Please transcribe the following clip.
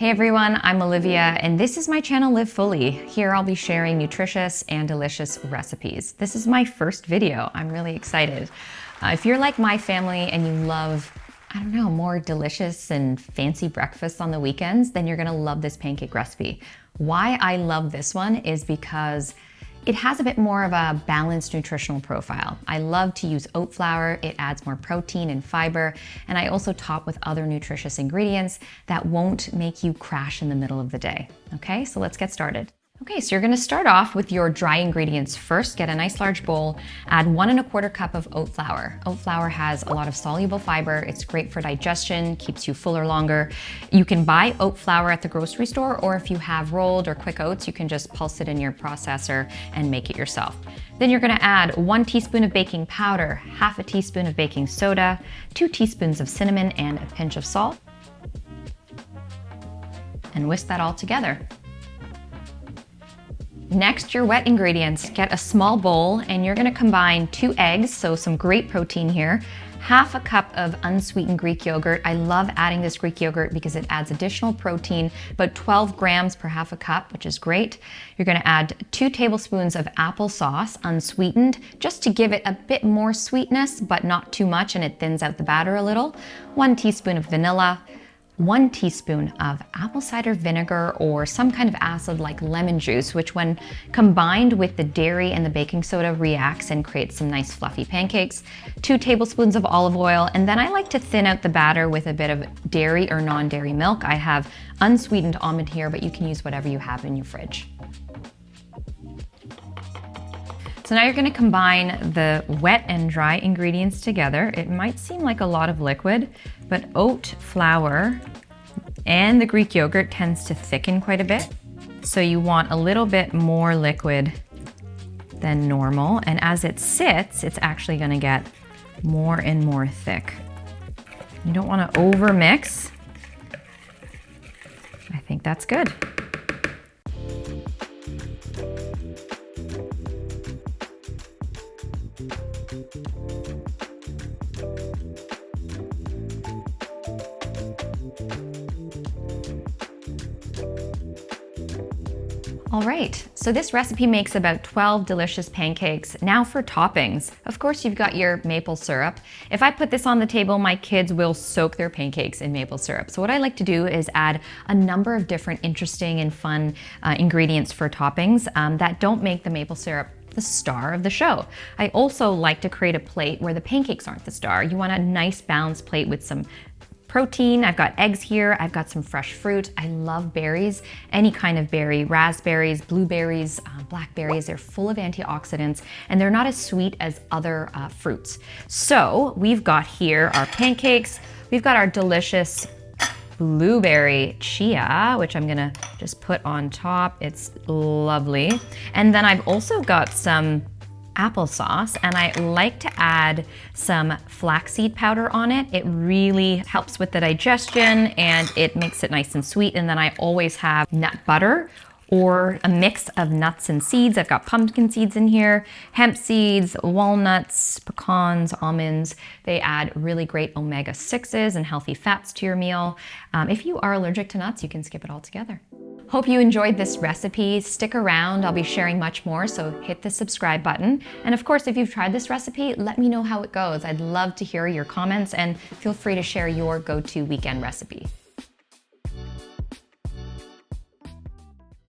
Hey everyone, I'm Olivia and this is my channel LivFully. Here I'll be sharing nutritious and delicious recipes. This is my first video. I'm really excited. If you're like my family and you love, more delicious and fancy breakfasts on the weekends, then you're gonna love this pancake recipe. Why I love this one is because it has a bit more of a balanced nutritional profile. I love to use oat flour. It adds more protein and fiber, and I also top with other nutritious ingredients that won't make you crash in the middle of the day. Okay, so let's get started. Okay, so you're gonna start off with your dry ingredients first. Get a nice large bowl, add 1 1/4 cup of oat flour. Oat flour has a lot of soluble fiber. It's great for digestion, keeps you fuller longer. You can buy oat flour at the grocery store, or if you have rolled or quick oats, you can just pulse it in your processor and make it yourself. Then you're gonna add 1 teaspoon of baking powder, 1/2 teaspoon of baking soda, 2 teaspoons of cinnamon, and a pinch of salt. And whisk that all together. Next, your wet ingredients. Get a small bowl and you're gonna combine 2 eggs, so some great protein here, 1/2 cup of unsweetened Greek yogurt. I love adding this Greek yogurt because it adds additional protein, about 12 grams per 1/2 cup, which is great. You're gonna add 2 tablespoons of applesauce, unsweetened, just to give it a bit more sweetness, but not too much, and it thins out the batter a little. 1 teaspoon of vanilla, 1 teaspoon of apple cider vinegar or some kind of acid like lemon juice, which when combined with the dairy and the baking soda reacts and creates some nice fluffy pancakes. 2 tablespoons of olive oil, and then I like to thin out the batter with a bit of dairy or non-dairy milk. I have unsweetened almond here, but you can use whatever you have in your fridge. So now you're gonna combine the wet and dry ingredients together. It might seem like a lot of liquid, but oat flour and the Greek yogurt tends to thicken quite a bit. So you want a little bit more liquid than normal. And as it sits, it's actually gonna get more and more thick. You don't wanna over mix. I think that's good. All right, so this recipe makes about 12 delicious pancakes. Now for toppings. Of course, you've got your maple syrup. If I put this on the table, my kids will soak their pancakes in maple syrup. So what I like to do is add a number of different interesting and fun ingredients for toppings that don't make the maple syrup the star of the show. I also like to create a plate where the pancakes aren't the star. You want a nice balanced plate with some protein. I've got eggs here. I've got some fresh fruit. I love berries, any kind of berry, raspberries, blueberries, blackberries. They're full of antioxidants and they're not as sweet as other fruits. So we've got here our pancakes. We've got our delicious blueberry chia, which I'm gonna just put on top. It's lovely. And then I've also got some applesauce, and I like to add some flaxseed powder on it. It really helps with the digestion and it makes it nice and sweet. And then I always have nut butter or a mix of nuts and seeds. I've got pumpkin seeds in here, hemp seeds, walnuts, pecans, almonds. They add really great omega-6s and healthy fats to your meal. If you are allergic to nuts, you can skip it altogether. Hope you enjoyed this recipe. Stick around, I'll be sharing much more, so hit the subscribe button. And of course, if you've tried this recipe, let me know how it goes. I'd love to hear your comments and feel free to share your go-to weekend recipe.